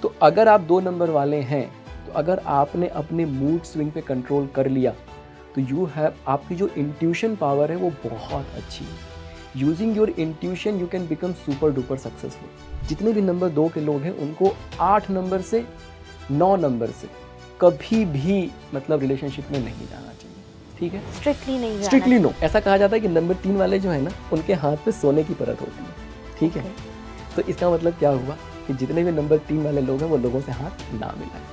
तो अगर आप 2 नंबर वाले हैं, तो अगर आपने अपने मूड स्विंग पे कंट्रोल कर लिया तो यू हैव, आपकी जो इंट्यूशन पावर है वो बहुत अच्छी है। Using your intuition you can become super duper successful. जितने भी नंबर 2 के लोग हैं उनको 8 नंबर से 9 नंबर से कभी भी मतलब रिलेशनशिप में नहीं जाना चाहिए, ठीक है? स्ट्रिक्टली नहीं जाना स्ट्रिक्टली नो। ऐसा कहा जाता है कि नंबर 3 वाले जो है ना, उनके हाथ पे सोने की परत होती है, ठीक है? तो इसका मतलब क्या हुआ कि जितने भी नंबर 3 वाले लोग हैं वो लोगों से हाथ ना मिलाएं।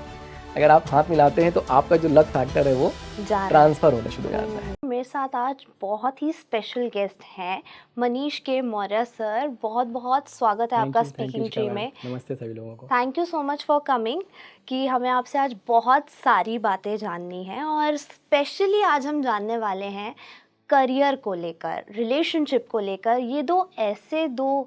अगर आप हाथ मिलाते हैं तो आपका जो लक फैक्टर है वो ट्रांसफर होना शुरू हो जाता है। मेरे साथ आज बहुत ही स्पेशल गेस्ट हैं मनीष के मौर्य सर। बहुत बहुत स्वागत है आपका स्पीकिंग ट्री में। नमस्ते सभी लोगों को। Thank you so much for coming कि हमें आपसे आज बहुत सारी बातें जाननी हैं और स्पेशली आज हम जानने वाले हैं करियर को लेकर, रिलेशनशिप को लेकर। ये ऐसे दो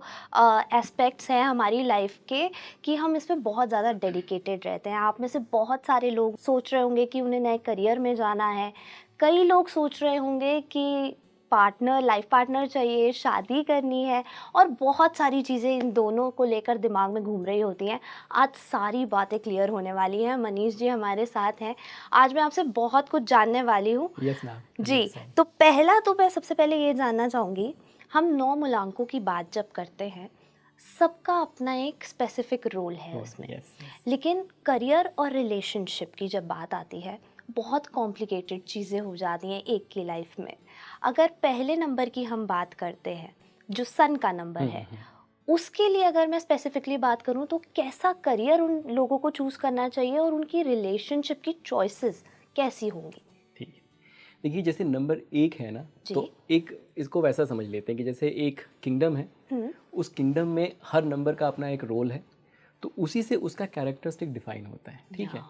एस्पेक्ट्स हैं हमारी लाइफ के कि हम इस पे बहुत ज़्यादा डेडिकेटेड रहते हैं। आप में से बहुत सारे लोग सोच रहे होंगे कि उन्हें नए करियर में जाना है, कई लोग सोच रहे होंगे कि पार्टनर, लाइफ पार्टनर चाहिए, शादी करनी है और बहुत सारी चीज़ें इन दोनों को लेकर दिमाग में घूम रही होती हैं। आज सारी बातें क्लियर होने वाली हैं। मनीष जी हमारे साथ हैं। आज मैं आपसे बहुत कुछ जानने वाली हूँ। यस मैम जी, तो मैं सबसे पहले ये जानना चाहूँगी, हम 9 मूलांकों की बात जब करते हैं, सबका अपना एक स्पेसिफिक रोल है उसमें। लेकिन करियर और रिलेशनशिप की जब बात आती है, बहुत कॉम्प्लिकेटेड चीज़ें हो जाती हैं एक की लाइफ में। अगर पहले नंबर की हम बात करते हैं, जो सन का नंबर है, उसके लिए अगर मैं स्पेसिफिकली बात करूं तो कैसा करियर उन लोगों को चूज़ करना चाहिए और उनकी रिलेशनशिप की चॉइसेस कैसी होंगी? ठीक है, देखिए जैसे नंबर 1 है ना, तो एक इसको वैसा समझ लेते हैं कि जैसे एक किंगडम है, उस किंगडम में हर नंबर का अपना एक रोल है, तो उसी से उसका कैरेक्टरिस्टिक डिफाइन होता है, ठीक है?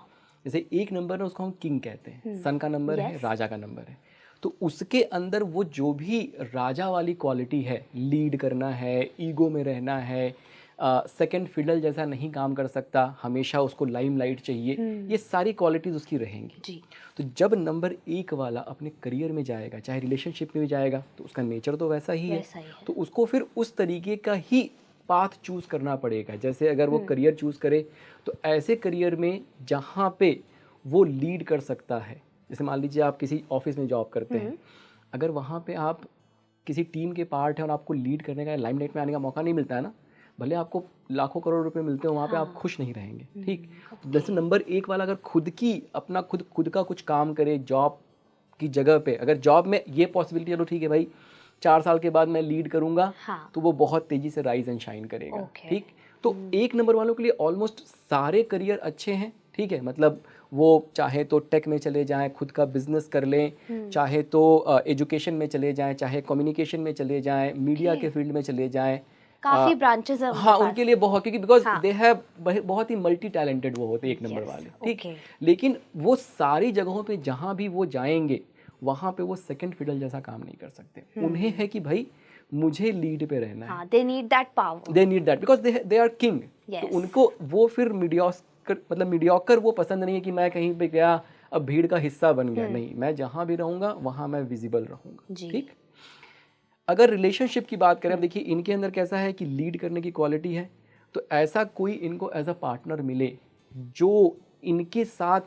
जैसे एक नंबर है उसको हम किंग कहते हैं, सन का नंबर है, राजा का नंबर है, तो उसके अंदर वो जो भी राजा वाली क्वालिटी है, लीड करना है, ईगो में रहना है, सेकंड फिडल जैसा नहीं काम कर सकता, हमेशा उसको लाइमलाइट चाहिए, ये सारी क्वालिटीज़ उसकी रहेंगी जी। तो जब नंबर 1 वाला अपने करियर में जाएगा, चाहे रिलेशनशिप में भी जाएगा, तो उसका नेचर तो वैसा ही है, तो उसको फिर उस तरीके का ही पाथ चूज़ करना पड़ेगा। जैसे अगर वो करियर चूज़ करे तो ऐसे करियर में जहाँ पे वो लीड कर सकता है, जैसे मान लीजिए आप किसी ऑफिस में जॉब करते हैं, अगर वहाँ पे आप किसी टीम के पार्ट हैं और आपको लीड करने का, लाइमलाइट में आने का मौका नहीं मिलता है ना, भले आपको लाखों करोड़ रुपए मिलते हो, वहाँ पे आप खुश नहीं रहेंगे, ठीक? जैसे नंबर 1 वाला अगर खुद का कुछ काम करे जॉब की जगह पे, अगर जॉब में ये पॉसिबिलिटी, चलो ठीक है भाई 4 साल के बाद मैं लीड करूंगा, तो वो बहुत तेजी से राइज एंड शाइन करेगा, ठीक? तो 1 नंबर वालों के लिए ऑलमोस्ट सारे करियर अच्छे हैं, ठीक है? मतलब वो चाहे तो टेक में चले जाएं, खुद का बिजनेस कर लें, चाहे तो एजुकेशन में चले जाएं, चाहे कम्युनिकेशन में चले जाएं, मीडिया के फील्ड में चले जाएं, काफी ब्रांचेस हैं हाँ उनके लिए बहुत, क्योंकि बिकॉज दे हैव बहुत ही मल्टी टैलेंटेड वो होते हैं 1 नंबर वाले, ठीक? लेकिन वो सारी जगहों पे जहाँ भी वो जाएंगे वहाँ पे वो सेकंड फिडल जैसा काम नहीं कर सकते। उन्हें है कि भाई मुझे लीड पे रहना है, they need that power, they need that because they are king. तो उनको वो फिर मीडियोकर वो पसंद नहीं है कि मैं कहीं पे गया अब भीड़ का हिस्सा बन गया, नहीं, मैं जहाँ भी रहूँगा वहाँ मैं विजिबल रहूँगा, ठीक? अगर रिलेशनशिप की बात करें, अब देखिए इनके अंदर कैसा है कि लीड करने की क्वालिटी है, तो ऐसा कोई इनको एज अ पार्टनर मिले जो इनके साथ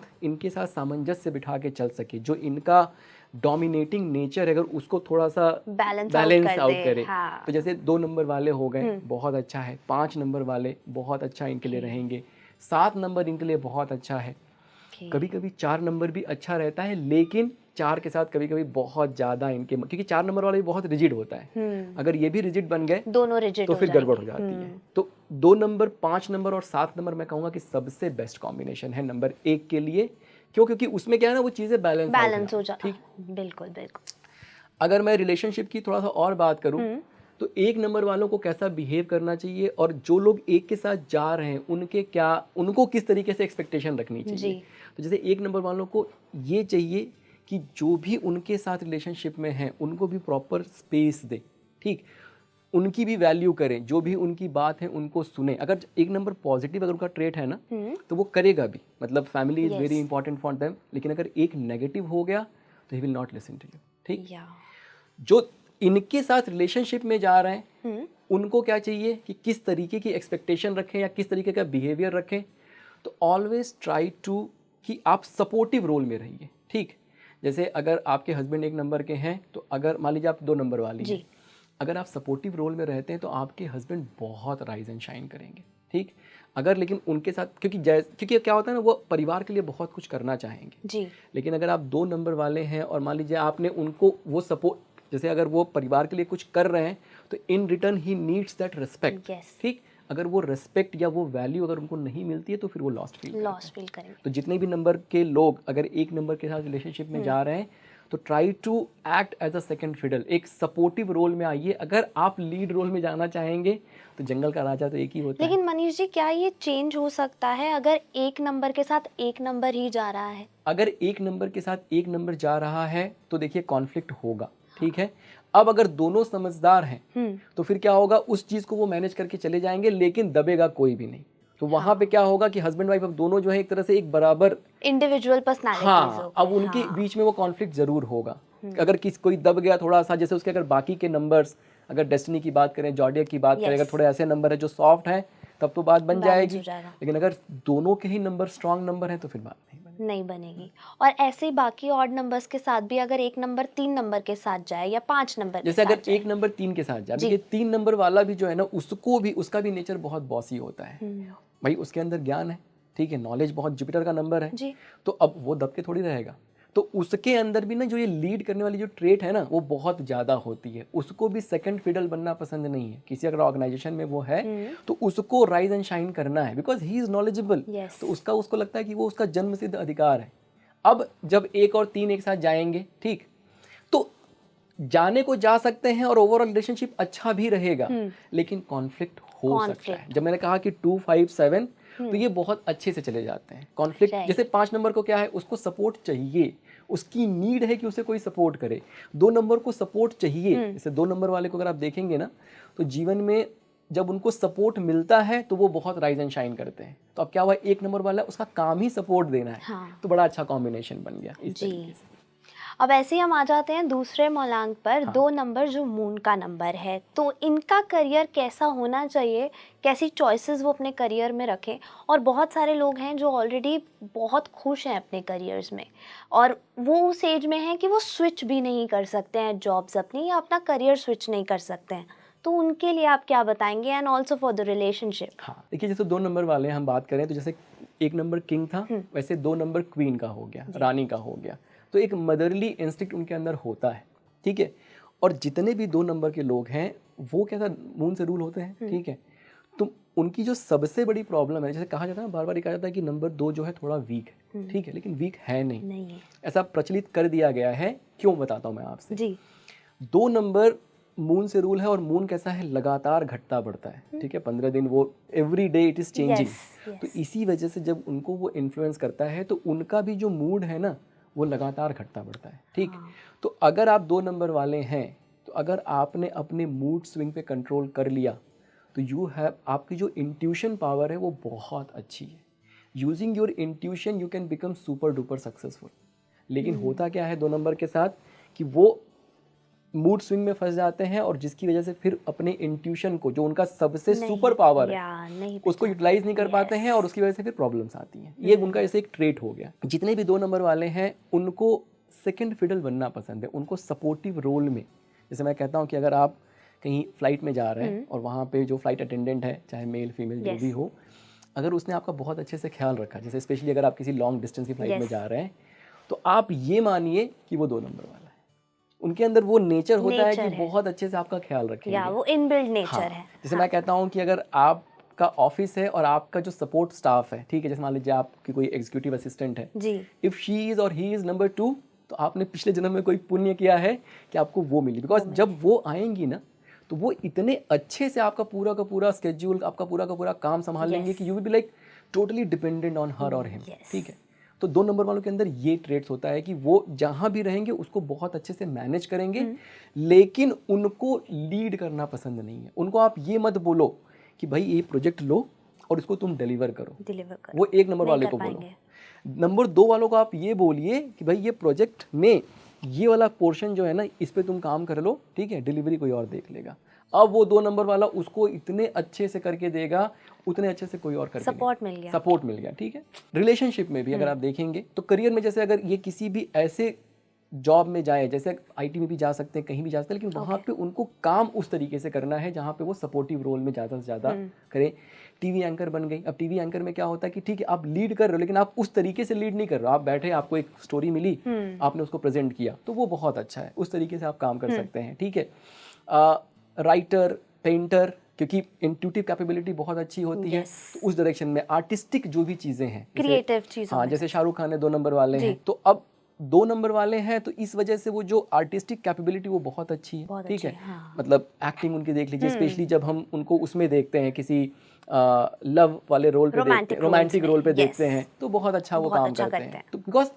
सामंजस्य बिठा के चल सके, जो इनका डोमिनेटिंग नेचर है अगर उसको थोड़ा सा बैलेंस आउट करे। तो जैसे 2 नंबर वाले हो गए, बहुत अच्छा है, 5 नंबर वाले बहुत अच्छा इनके लिए रहेंगे, 7 नंबर इनके लिए बहुत अच्छा है, कभी कभी 4 नंबर भी अच्छा रहता है, लेकिन 4 के साथ कभी कभी बहुत ज़्यादा इनके, क्योंकि 4 नंबर वाला भी बहुत रिजिड होता है, अगर ये भी रिजिड बन गए दोनों रिजिड तो फिर गड़बड़ हो जाती है। तो 2 नंबर, 5 नंबर और 7 नंबर मैं कहूँगा कि सबसे बेस्ट कॉम्बिनेशन है नंबर 1 के लिए। क्यों? क्योंकि उसमें क्या है ना, वो चीज़ें बैलेंस हो जाती, ठीक? बिल्कुल। अगर मैं रिलेशनशिप की थोड़ा सा और बात करूँ तो 1 नंबर वालों को कैसा बिहेव करना चाहिए, और जो लोग 1 के साथ जा रहे हैं उनको किस तरीके से एक्सपेक्टेशन रखनी चाहिए। तो जैसे 1 नंबर वालों को ये चाहिए कि जो भी उनके साथ रिलेशनशिप में हैं उनको भी प्रॉपर स्पेस दे, ठीक? उनकी भी वैल्यू करें, जो भी उनकी बात है उनको सुने। अगर 1 नंबर पॉजिटिव अगर उनका ट्रेट है ना, तो वो करेगा भी, मतलब family is very important for them, लेकिन अगर 1 नेगेटिव हो गया तो he will not listen to you, ठीक? जो इनके साथ रिलेशनशिप में जा रहे हैं उनको क्या चाहिए कि किस तरीके की एक्सपेक्टेशन रखें या किस तरीके का बिहेवियर रखें, तो ऑलवेज ट्राई टू कि आप सपोर्टिव रोल में रहिए, ठीक। जैसे अगर आपके हस्बैंड 1 नंबर के हैं, तो अगर मान लीजिए आप 2 नंबर वाली हैं, अगर आप सपोर्टिव रोल में रहते हैं तो आपके हस्बैंड बहुत राइज एंड शाइन करेंगे, ठीक। अगर लेकिन उनके साथ क्योंकि क्या होता है ना, वो परिवार के लिए बहुत कुछ करना चाहेंगे जी, लेकिन अगर आप 2 नंबर वाले हैं और मान लीजिए आपने उनको वो सपोर्ट, जैसे अगर वो परिवार के लिए कुछ कर रहे हैं तो in return he needs that respect, yes, ठीक। अगर वो रिस्पेक्ट या वो वैल्यू अगर उनको नहीं मिलती है तो फिर वो लॉस्ट फील करेंगे। तो जितने भी नंबर के लोग अगर 1 नंबर के साथ रिलेशनशिप में जा रहे हैं तो try to act as a second fiddle, एक सपोर्टिव रोल में आइए। अगर आप लीड रोल में जाना चाहेंगे तो जंगल का राजा तो एक ही होता है। लेकिन मनीष जी, क्या ये चेंज हो सकता है अगर 1 नंबर के साथ 1 नंबर ही जा रहा है? अगर 1 नंबर के साथ 1 नंबर जा रहा है तो देखिए कॉन्फ्लिक्ट होगा, ठीक है। अब अगर दोनों समझदार हैं तो फिर क्या होगा, उस चीज को वो मैनेज करके चले जाएंगे लेकिन दबेगा कोई भी नहीं। तो वहां पे क्या होगा कि हस्बैंड वाइफ अब दोनों जो है एक तरह से एक बराबर इंडिविजुअल पर्सनालिटीज हाँ, अब उनके बीच में वो कॉन्फ्लिक्ट जरूर होगा। अगर कोई दब गया थोड़ा सा, जैसे उसके अगर बाकी के नंबर्स, अगर डेस्टिनी की बात करें, जॉडियक की बात करें, अगर थोड़े ऐसे नंबर है जो सॉफ्ट है तब तो बात बन जाएगी। लेकिन अगर दोनों के ही नंबर स्ट्रांग नंबर हैं तो फिर बात नहीं बनेगी। और ऐसे ही बाकी ऑड नंबर्स के साथ भी, अगर 1 नंबर 3 नंबर के साथ जाए या 5 नंबर जैसे अगर 1 नंबर 3 के साथ जाए, देखिए 3 नंबर वाला भी जो है ना, उसका भी नेचर बहुत बॉसी होता है भाई। उसके अंदर ज्ञान है, ठीक है, नॉलेज बहुत, जुपिटर का नंबर है जी। तो अब वो दब के थोड़ी रहेगा। तो उसके अंदर भी ना जो ये लीड करने वाली जो ट्रेट है ना वो बहुत ज़्यादा होती है। उसको भी सेकंड फिडल बनना पसंद नहीं है। किसी अगर ऑर्गेनाइजेशन में वो है तो उसको राइज एंड शाइन करना है, बिकॉज ही इज नॉलेजेबल। तो उसको लगता है कि वो उसका जन्मसिद्ध अधिकार है। अब जब 1 और 3 एक साथ जाएंगे, ठीक, तो जाने को जा सकते हैं और ओवरऑल रिलेशनशिप अच्छा भी रहेगा, लेकिन कॉन्फ्लिक्ट हो सकता है। जब मैंने कहा कि 2, 5, 7 तो ये बहुत अच्छे से चले जाते हैं कॉन्फ्लिक्ट। जैसे 5 नंबर को क्या है, उसको सपोर्ट चाहिए, उसकी नीड है कि उसे कोई सपोर्ट करे। 2 नंबर को सपोर्ट चाहिए। जैसे 2 नंबर वाले को अगर आप देखेंगे ना तो जीवन में जब उनको सपोर्ट मिलता है तो वो बहुत राइज एंड शाइन करते हैं। तो अब क्या हुआ, 1 नंबर वाला उसका काम ही सपोर्ट देना है। हाँ। तो बड़ा अच्छा कॉम्बिनेशन बन गया इस तरीके से। अब ऐसे ही हम आ जाते हैं दूसरे मौलांक पर। हाँ। 2 नंबर जो मून का नंबर है, तो इनका करियर कैसा होना चाहिए, कैसी चॉइसेस वो अपने करियर में रखें? और बहुत सारे लोग हैं जो ऑलरेडी बहुत खुश हैं अपने करियर्स में और वो उस एज में हैं कि वो स्विच भी नहीं कर सकते हैं जॉब्स अपनी, या अपना करियर स्विच नहीं कर सकते हैं। तो उनके लिए आप क्या बताएंगे, and also for the relationship? हाँ, देखिए जैसे 2 नंबर वाले हम बात करें तो जैसे 1 नंबर किंग था, वैसे 2 नंबर क्वीन का हो गया, रानी का हो गया। तो एक मदरली इंस्टिंक्ट उनके अंदर होता है, ठीक है। और जितने भी 2 नंबर के लोग हैं वो कैसा मून से रूल होते हैं, ठीक है। तो उनकी जो सबसे बड़ी प्रॉब्लम है, जैसे कहा जाता है ना, बार बार कहा जाता है कि नंबर 2 जो है थोड़ा वीक है, ठीक है, लेकिन वीक है नहीं है। ऐसा प्रचलित कर दिया गया है। क्यों बताता हूँ मैं आपसे जी। 2 नंबर मून से रूल है और मून कैसा है, लगातार घटता बढ़ता है, ठीक है। 15 दिन वो every day it is changing. तो इसी वजह से जब उनको वो इन्फ्लुएंस करता है तो उनका भी जो मूड है ना वो लगातार घटता बढ़ता है, ठीक। हाँ। तो अगर आप 2 नंबर वाले हैं तो अगर आपने अपने मूड स्विंग पे कंट्रोल कर लिया तो यू हैव, आपकी जो इंट्यूशन पावर है वो बहुत अच्छी है। Using your intuition you can become super duper successful. लेकिन होता क्या है 2 नंबर के साथ कि वो मूड स्विंग में फंस जाते हैं और जिसकी वजह से फिर अपने इंट्यूशन को, जो उनका सबसे सुपर पावर है, उसको यूटिलाइज नहीं कर पाते हैं और उसकी वजह से फिर प्रॉब्लम्स आती हैं। ये उनका ऐसे एक ट्रेट हो गया। जितने भी 2 नंबर वाले हैं उनको सेकंड फिडल बनना पसंद है, उनको सपोर्टिव रोल में। जैसे मैं कहता हूँ कि अगर आप कहीं फ्लाइट में जा रहे हैं और वहाँ पे जो फ्लाइट अटेंडेंट है, चाहे मेल फीमेल जो भी हो, अगर उसने आपका बहुत अच्छे से ख्याल रखा, जैसे स्पेशली अगर आप किसी लॉन्ग डिस्टेंस की फ्लाइट में जा रहे हैं, तो आप ये मानिए कि वो 2 नंबर वाला है। उनके अंदर वो नेचर होता है कि बहुत अच्छे से आपका ख्याल रखेंगे, या वो इनबिल्ट नेचर है। जैसे मैं कहता हूँ कि अगर आपका ऑफिस है और आपका जो सपोर्ट स्टाफ है, ठीक है, जैसे मान लीजिए आपकी कोई एग्जीक्यूटिव असिस्टेंट है जी, इफ शी इज और ही इज नंबर 2, तो आपने पिछले जन्म में कोई पुण्य किया है कि आपको वो मिली। बिकॉज जब वो आएंगी ना तो वो इतने अच्छे से आपका पूरा का पूरा स्केड्यूल, आपका पूरा का पूरा काम संभाल लेंगे कि you will be like totally dependent on her और हिम, ठीक है। तो 2 नंबर वालों के अंदर ये ट्रेट्स होता है कि वो जहां भी रहेंगे उसको बहुत अच्छे से मैनेज करेंगे, लेकिन उनको लीड करना पसंद नहीं है। उनको आप ये मत बोलो कि भाई ये प्रोजेक्ट लो और इसको तुम डिलीवर करो, वो 1 नंबर वाले को बोलो। नंबर 2 वालों को आप ये बोलिए कि भाई ये प्रोजेक्ट में ये वाला पोर्शन जो है ना, इस पे तुम काम कर लो, ठीक है, डिलीवरी कोई और देख लेगा। अब वो 2 नंबर वाला उसको इतने अच्छे से करके देगा, उतने अच्छे से कोई और करके सपोर्ट मिल गया, सपोर्ट मिल गया, ठीक है। रिलेशनशिप में भी अगर आप देखेंगे तो करियर में जैसे अगर ये किसी भी ऐसे जॉब में जाए, जैसे आईटी में भी जा सकते हैं, कहीं भी जा सकते हैं, लेकिन वहाँ पे उनको काम उस तरीके से करना है जहाँ पे वो सपोर्टिव रोल में ज़्यादा से ज़्यादा करें। टीवी एंकर बन गई, अब टीवी एंकर में क्या होता है कि ठीक है आप लीड कर रहे हो, लेकिन आप उस तरीके से लीड नहीं कर रहे हो, आप बैठे, आपको एक स्टोरी मिली, आपने उसको प्रेजेंट किया, तो वो बहुत अच्छा है, उस तरीके से आप काम कर सकते हैं, ठीक है। राइटर, पेंटर, क्योंकि इंट्यूटिव कैपेबिलिटी बहुत अच्छी होती है, तो उस डायरेक्शन में आर्टिस्टिक जो भी चीज़ें हैं, क्रिएटिव चीज़ें, हाँ, जैसे शाहरुख खान है 2 नंबर वाले हैं, तो अब 2 नंबर वाले हैं, तो इस वजह से वो जो आर्टिस्टिक कैपेबिलिटी वो बहुत अच्छी है, ठीक है। मतलब एक्टिंग उनकी देख लीजिए, स्पेशली जब हम उनको उसमें देखते हैं किसी लव वाले रोल पे देखते हैं, रोमांटिक रोल पे देखते हैं, तो बहुत अच्छा वो काम करते हैं। तो बिकॉज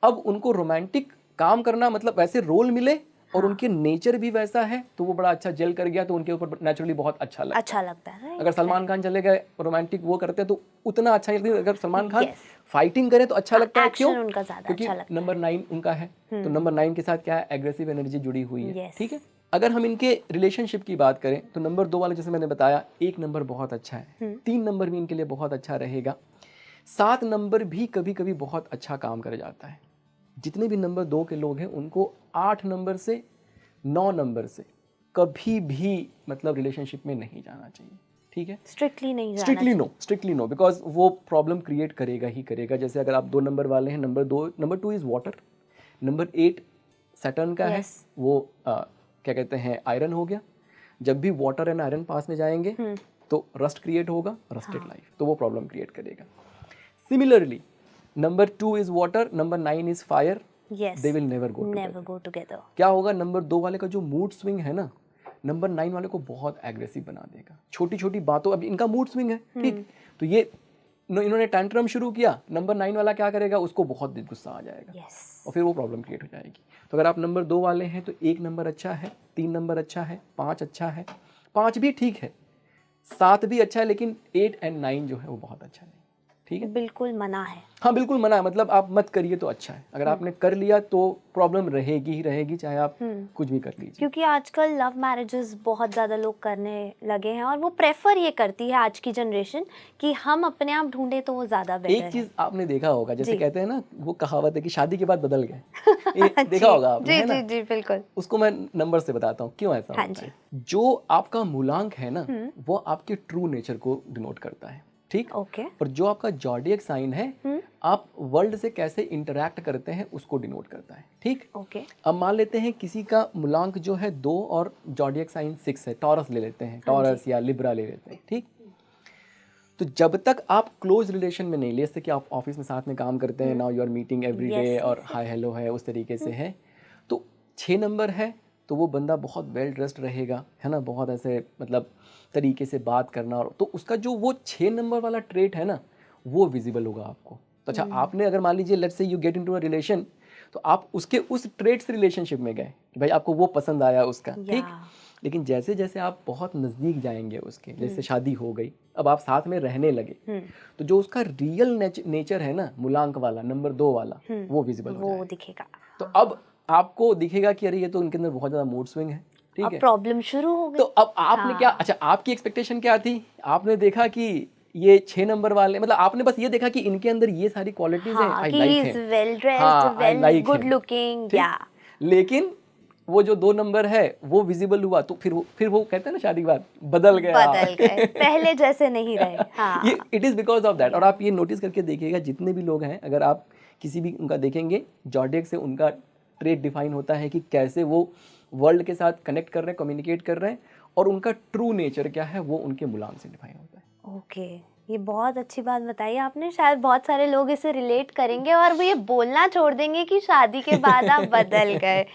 अब उनको रोमांटिक काम करना मतलब वैसे रोल मिले और उनके नेचर भी वैसा है, तो वो बड़ा अच्छा जेल कर गया, तो उनके ऊपर नेचुरली बहुत अच्छा लगता है। अगर सलमान खान चले गए रोमांटिक वो करते हैं तो उतना अच्छा नहीं लगता। अगर सलमान खान फाइटिंग करे तो अच्छा लगता है, क्यों? क्योंकि नंबर 9 उनका है, तो नंबर 9 के साथ क्या है, एग्रेसिव एनर्जी जुड़ी हुई है, ठीक है। अगर हम इनके रिलेशनशिप की बात करें तो नंबर 2 वाले, जैसे मैंने बताया, 1 नंबर बहुत अच्छा है, 3 नंबर भी इनके लिए बहुत अच्छा रहेगा, 7 नंबर भी कभी कभी बहुत अच्छा काम कर जाता है। जितने भी नंबर 2 के लोग हैं उनको 8 नंबर से 9 नंबर से कभी भी मतलब रिलेशनशिप में नहीं जाना चाहिए, ठीक है। स्ट्रिक्टली नहीं जाना चाहिए, स्ट्रिक्टली नो, बिकॉज वो प्रॉब्लम क्रिएट करेगा ही करेगा। जैसे अगर आप 2 नंबर वाले हैं, number 2 is water, number 8 Saturn का है, वो क्या कहते हैं, आयरन हो गया। जब भी वाटर एंड आयरन पास में जाएंगे तो रस्ट क्रिएट होगा, रस्टेड लाइफ, तो वो प्रॉब्लम क्रिएट करेगा। Similarly number 2 is water, number 9 is fire, they will never go together. क्या होगा, नंबर 2 वाले का जो मूड स्विंग है ना, नंबर 9 वाले को बहुत एग्रेसिव बना देगा। छोटी छोटी बातों, अब इनका मूड स्विंग है, ठीक, तो ये इन्होंने टैंट्रम शुरू किया, नंबर 9 वाला क्या करेगा, उसको बहुत गुस्सा आ जाएगा, और फिर वो प्रॉब्लम क्रिएट हो जाएगी। तो अगर आप नंबर 2 वाले हैं तो 1 नंबर अच्छा है, 3 नंबर अच्छा है, 5 अच्छा है, 5 भी ठीक है, 7 भी अच्छा है, लेकिन 8 और 9 जो है वो बहुत अच्छा नहीं, ठीक है। बिल्कुल मना है, हाँ बिल्कुल मना है, मतलब आप मत करिए तो अच्छा है। अगर आपने कर लिया तो प्रॉब्लम रहेगी ही रहेगी, चाहे आप कुछ भी कर लीजिए। क्योंकि आजकल लव मैरिजेस बहुत ज़्यादा लोग करने लगे हैं, और वो प्रेफर ये करती है आज की जनरेशन कि हम अपने आप ढूंढे तो वो ज़्यादा बेटर है। एक चीज़ आपने देखा होगा, जैसे कहते हैं ना, वो कहावत है कि शादी के बाद बदल गए, देखा होगा आपने, है ना? जी बिल्कुल। उसको मैं नंबर से बताता हूँ क्यों ऐसा होता है। जो आपका मूलांक है ना, वो आपके ट्रू नेचर को डिनोट करता है, ठीक, और जो आपका जॉडियक साइन है, आप वर्ल्ड से कैसे इंटरैक्ट करते हैं उसको डिनोट करता है, ठीक। अब मान लेते हैं किसी का मूलांक जो है 2 और जॉडियक साइन 6 है, टॉरस ले लेते हैं, टॉरस या लिब्रा ले लेते हैं, ठीक। तो जब तक आप क्लोज रिलेशन में नहीं ले, जैसे कि आप ऑफिस में साथ में काम करते हैं, now you are meeting every day और हाय हेलो है, उस तरीके से है, तो 6 नंबर है तो वो बंदा बहुत वेल ड्रेस्ड रहेगा, है ना, बहुत ऐसे मतलब तरीके से बात करना, और तो उसका जो वो 6 नंबर वाला ट्रेट है ना, वो विजिबल होगा आपको। तो अच्छा, आपने अगर मान लीजिए let's say you get into a relation, तो आप उसके उस ट्रेट से रिलेशनशिप में गए कि भाई आपको वो पसंद आया उसका, ठीक, लेकिन जैसे जैसे आप बहुत नज़दीक जाएंगे उसके, जैसे शादी हो गई, अब आप साथ में रहने लगे, तो जो उसका रियल नेचर है ना, मूलांक वाला, नंबर 2 वाला, वो विजिबल हो जाएगा, दिखेगा। तो अब आपको दिखेगा कि अरे ये तो इनके अंदर बहुत ज़्यादा मूड स्विंग है, ठीक है, प्रॉब्लम शुरू हो गई। तो अब आपने क्या, अच्छा आपकी एक्सपेक्टेशन क्या थी, आपने देखा कि ये 6 नंबर वाले, मतलब आपने बस ये देखा कि इनके अंदर ये सारी क्वालिटीज हैं, आई लाइक है, well dressed, well good looking, या, लेकिन वो जो 2 नंबर है वो विजिबल हुआ, तो फिर वो कहते हैं ना शादी के बाद बदल गए पहले जैसे नहीं रहे। हाँ, ये it is because of that. और आप ये नोटिस करके देखिएगा, जितने भी लोग हैं, अगर आप किसी भी उनका देखेंगे, जॉडियक से उनका ट्रेट डिफाइन होता है कि कैसे वो वर्ल्ड के साथ कनेक्ट कर रहे हैं, कम्युनिकेट कर रहे हैं, और उनका ट्रू नेचर क्या है वो उनके मूलांक से डिफाइन होता है। ओके, ये बहुत अच्छी बात बताई आपने। शायद बहुत सारे लोग इसे रिलेट करेंगे और वो ये बोलना छोड़ देंगे कि शादी के बाद आप बदल गए।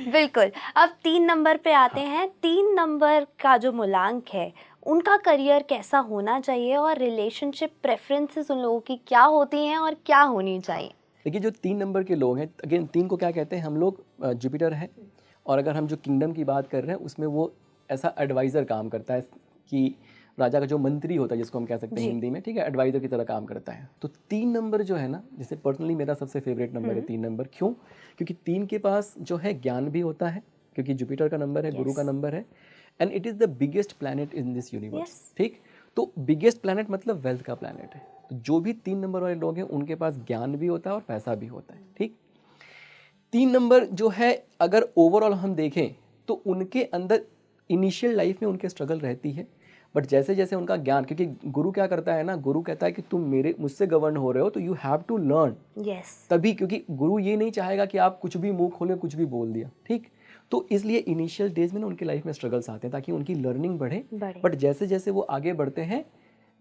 बिल्कुल। अब 3 नंबर पे आते हैं। 3 नंबर का जो मूलांक है, उनका करियर कैसा होना चाहिए, और रिलेशनशिप प्रेफरेंसेस उन लोगों की क्या होती हैं और क्या होनी चाहिए? देखिए, जो 3 नंबर के लोग हैं, अगेन 3 को क्या कहते हैं हम लोग, जुपिटर है, और अगर हम जो किंगडम की बात कर रहे हैं उसमें वो ऐसा एडवाइज़र काम करता है कि राजा का जो मंत्री होता है, जिसको हम कह सकते हैं हिंदी में, ठीक है, एडवाइज़र की तरह काम करता है। तो 3 नंबर जो है ना, जैसे पर्सनली मेरा सबसे फेवरेट नंबर है 3 नंबर। क्यों? क्योंकि 3 के पास जो है ज्ञान भी होता है, क्योंकि जुपिटर का नंबर है, गुरु का नंबर है, and it is the biggest planet in this universe. Yes. ठीक, तो बिगेस्ट प्लैनेट मतलब वेल्थ का प्लैनेट है. तो जो भी 3 नंबर वाले लोग हैं उनके पास ज्ञान भी होता है और पैसा भी होता है. ठीक, 3 नंबर जो है अगर ओवरऑल हम देखें तो उनके अंदर इनिशियल लाइफ में उनके स्ट्रगल रहती है, बट जैसे जैसे उनका ज्ञान, क्योंकि गुरु क्या करता है ना, गुरु कहता है कि तुम मुझसे गवर्न हो रहे हो तो you have to learn. Yes. तभी, क्योंकि गुरु ये नहीं चाहेगा कि आप कुछ भी मुंह खोले कुछ भी बोल दिया. ठीक, तो इसलिए इनिशियल डेज में ना उनकी लाइफ में स्ट्रगल्स आते हैं ताकि उनकी लर्निंग बढ़े. बट जैसे जैसे वो आगे बढ़ते हैं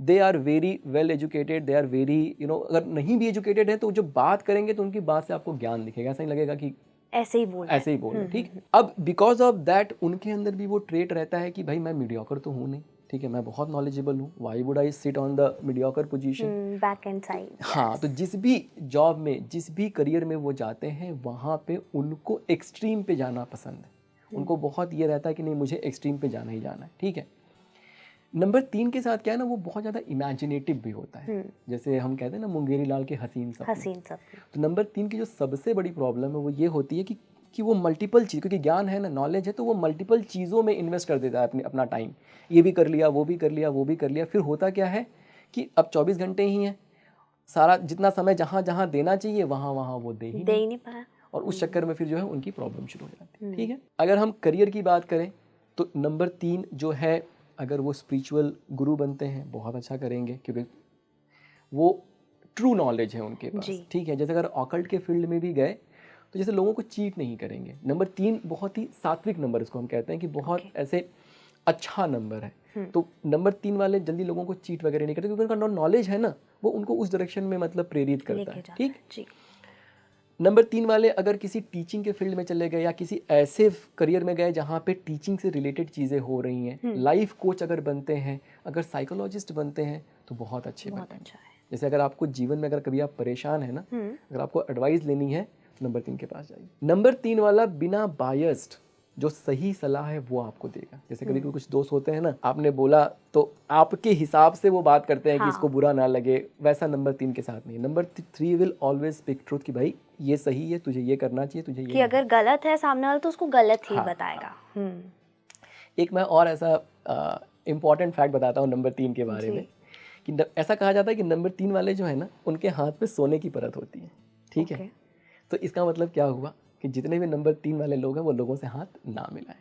they are very well educated, they are very अगर नहीं भी एजुकेटेड है तो जो बात करेंगे तो उनकी बात से आपको ज्ञान दिखेगा, ऐसा ही लगेगा कि ऐसे ही बोल रहे हैं. ठीक, अब बिकॉज ऑफ दैट उनके अंदर भी वो ट्रेट रहता है कि भाई मैं मीडियोकर तो हूँ नहीं, ठीक है, मैं बहुत नॉलेजेबल हूँ, why would I sit on the mediocre position. Back and side. हाँ, तो जिस भी जॉब में, जिस भी करियर में वो जाते हैं वहाँ पे उनको एक्सट्रीम पे जाना पसंद है. उनको बहुत ये रहता है कि नहीं मुझे एक्सट्रीम पे जाना ही जाना है. ठीक है, नंबर 3 के साथ क्या है ना, वो बहुत ज़्यादा इमेजिनेटिव भी होता है. जैसे हम कहते हैं ना मुंगेरी लाल के हसीन सपने. तो नंबर 3 की जो सबसे बड़ी प्रॉब्लम है वो ये होती है कि वो मल्टीपल चीज़, क्योंकि ज्ञान है ना, नॉलेज है, तो वो मल्टीपल चीज़ों में इन्वेस्ट कर देता है अपना टाइम. ये भी कर लिया, वो भी कर लिया, वो भी कर लिया. फिर होता क्या है कि अब 24 घंटे ही हैं, सारा जितना समय जहाँ जहाँ देना चाहिए वहाँ वहाँ वो दे ही नहीं पाया, और उस चक्कर में फिर जो है उनकी प्रॉब्लम शुरू हो जाती है. ठीक है, अगर हम करियर की बात करें तो नंबर 3 जो है अगर वो स्पिरिचुअल गुरु बनते हैं बहुत अच्छा करेंगे, क्योंकि वो ट्रू नॉलेज है उनके पास. ठीक है, जैसे अगर ऑकल्ट के फील्ड में भी गए तो जैसे लोगों को चीट नहीं करेंगे. नंबर 3 बहुत ही सात्विक नंबर इसको हम कहते हैं कि बहुत ऐसे अच्छा नंबर है. तो नंबर 3 वाले जल्दी लोगों को चीट वगैरह नहीं करते क्योंकि उनका नॉलेज है ना, वो उनको उस डायरेक्शन में मतलब प्रेरित करता है. ठीक, नंबर 3 वाले अगर किसी टीचिंग के फील्ड में चले गए या किसी ऐसे करियर में गए जहाँ पे टीचिंग से रिलेटेड चीज़ें हो रही हैं, लाइफ कोच अगर बनते हैं, अगर साइकोलॉजिस्ट बनते हैं तो बहुत अच्छे बनते हैं. जैसे अगर आपको जीवन में अगर कभी आप परेशान है ना, अगर आपको एडवाइस लेनी है तो नंबर 3 के पास जाइए. नंबर 3 वाला बिना बायस्ड जो सही सलाह है वो आपको देगा. जैसे कभी कुछ दोस्त होते हैं ना, आपने बोला तो आपके हिसाब से वो बात करते हैं कि इसको बुरा ना लगे, वैसा नंबर 3 के साथ नहीं. Number 3 will always speak truth कि भाई ये सही है, तुझे ये करना चाहिए, तुझे ये कि अगर गलत है सामने वाला तो उसको गलत ही बताएगा. एक मैं और ऐसा इम्पॉर्टेंट फैक्ट बताता हूँ नंबर 3 के बारे में कि ऐसा कहा जाता है कि नंबर 3 वाले जो है ना उनके हाथ पे सोने की परत होती है. ठीक है, तो इसका मतलब क्या हुआ कि जितने भी नंबर 3 वाले लोग हैं वो लोगों से हाथ ना मिलाएं.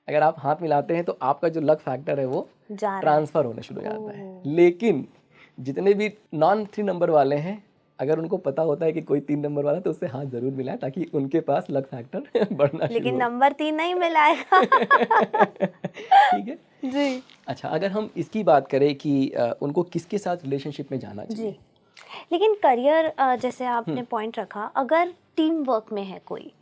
अगर आप हाथ मिलाते हैं तो आपका जो लक फैक्टर है वो ट्रांसफर होना शुरू हो जाता है. लेकिन जितने भी नॉन 3 नंबर वाले हैं अगर उनको पता होता है कि कोई 3 नंबर वाला तो उससे हाथ जरूर मिलाएं ताकि उनके पास लक फैक्टर बढ़ना शुरू हो. लेकिन नंबर 3 नहीं मिलाएगा. ठीक है जी. अच्छा, अगर हम इसकी बात करें कि उनको किसके साथ रिलेशनशिप में जाना चाहिए. लेकिन करियर जैसे आपने पॉइंट रखा, अगर टीम वर्क में है कोई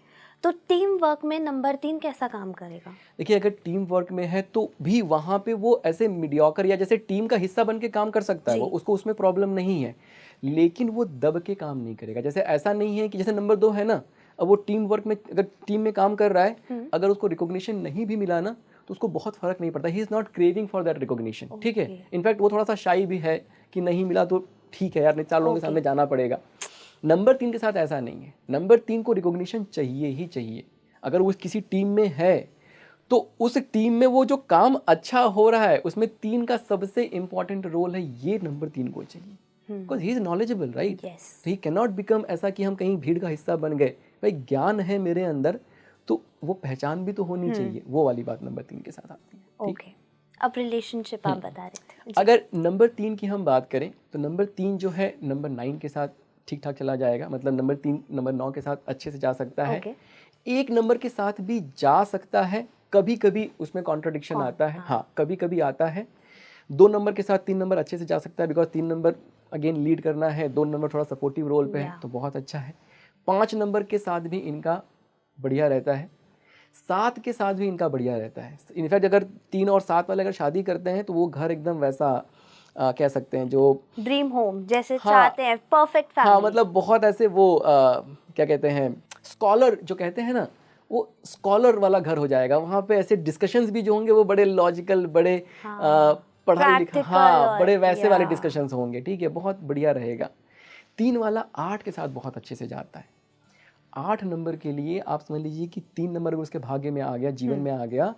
तो टीम वर्क में नंबर 3 कैसा काम करेगा? देखिए अगर टीम वर्क में है तो भी वहाँ पे वो ऐसे मीडियोकर या जैसे टीम का हिस्सा बन के काम कर सकता है, वो उसको उसमें प्रॉब्लम नहीं है, लेकिन वो दब के काम नहीं करेगा. जैसे ऐसा नहीं है कि जैसे नंबर 2 है ना, अब वो टीम वर्क में अगर टीम में काम कर रहा है, अगर उसको रिकॉग्निशन नहीं भी मिला ना तो उसको बहुत फर्क नहीं पड़ता. He is not craving for that recognition. ठीक है, इनफैक्ट वो थोड़ा सा शाई भी है कि नहीं मिला तो ठीक है यार, नहीं 4 लोगों के सामने जाना पड़ेगा. नंबर 3 के साथ ऐसा नहीं है. नंबर 3 को रिकॉग्निशन चाहिए ही चाहिए. अगर वो किसी टीम में है तो उस टीम में वो जो काम अच्छा हो रहा है उसमें 3 का सबसे इंपॉर्टेंट रोल है, ये नंबर 3 को चाहिए. Because he is knowledgeable, right. तो ही कैन नॉट बिकम ऐसा कि हम कहीं भीड़ का हिस्सा बन गए. भाई ज्ञान है मेरे अंदर तो वो पहचान भी तो होनी चाहिए. वो वाली बात नंबर 3 के साथ आती है. ठीक, अब रिलेशनशिप आप बता रहे थे. अगर नंबर 3 की हम बात करें तो नंबर 3 जो है नंबर 9 के साथ ठीक ठाक चला जाएगा. मतलब नंबर 3 नंबर 9 के साथ अच्छे से जा सकता है. एक नंबर के साथ भी जा सकता है, कभी कभी उसमें कॉन्ट्रडिक्शन आता है. हाँ, कभी कभी आता है. 2 नंबर के साथ 3 नंबर अच्छे से जा सकता है बिकॉज 3 नंबर अगेन लीड करना है, 2 नंबर थोड़ा सपोर्टिव रोल पे है तो बहुत अच्छा है. 5 नंबर के साथ भी इनका बढ़िया रहता है. 7 के साथ भी इनका बढ़िया रहता है. इनफैक्ट अगर 3 और 7 वाले अगर शादी करते हैं तो वो घर एकदम वैसा कह सकते हैं जो ड्रीम होम जैसे चाहते हैं, परफेक्ट फैमिली. हाँ, मतलब बहुत ऐसे वो क्या कहते हैं स्कॉलर जो कहते हैं ना, वो स्कॉलर वाला घर हो जाएगा. वहाँ पे ऐसे डिस्कशंस भी जो होंगे वो बड़े लॉजिकल, बड़े पढ़ाई लिखा, हाँ बड़े वैसे वाले डिस्कशंस होंगे. ठीक है, बहुत बढ़िया रहेगा. 3 वाला 8 के साथ बहुत अच्छे से जाता है. 8 नंबर के लिए आप समझ लीजिए कि 3 नंबर अगर उसके भाग्य में आ गया, जीवन में आ गया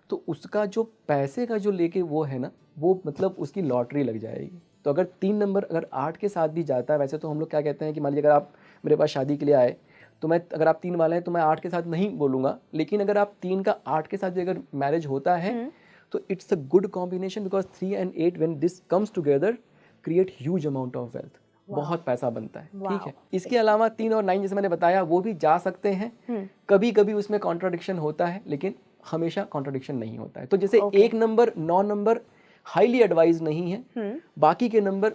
तो उसका जो पैसे का जो लेके वो है ना, वो मतलब उसकी लॉटरी लग जाएगी। तो अगर 3 नंबर अगर 8 के साथ भी जाता है, वैसे तो हम लोग क्या कहते हैं कि मान लीजिए अगर आप मेरे पास शादी के लिए आए, तो मैं अगर आप 3 वाले हैं तो मैं 8 के साथ नहीं बोलूँगा, लेकिन अगर आप 3 का 8 के साथ भी अगर मैरिज होता है तो it's a good combination, because 3 and 8 when this comes together create huge amount of wealth, बहुत पैसा बनता है। ठीक है, इसके अलावा 3 और 9 जैसे मैंने बताया वो भी जा सकते हैं, कभी कभी उसमें कॉन्ट्राडिक्शन होता है लेकिन हमेशा कॉन्ट्राडिक्शन नहीं होता है। तो जैसे एक नंबर 9 नंबर हाईली एडवाइज नहीं है, बाकी के नंबर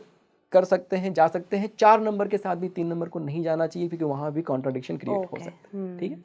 कर सकते हैं, जा सकते हैं। 4 नंबर के साथ भी 3 नंबर को नहीं जाना चाहिए क्योंकि वहां भी कॉन्ट्राडिक्शन क्रिएट हो सकता है। ठीक है।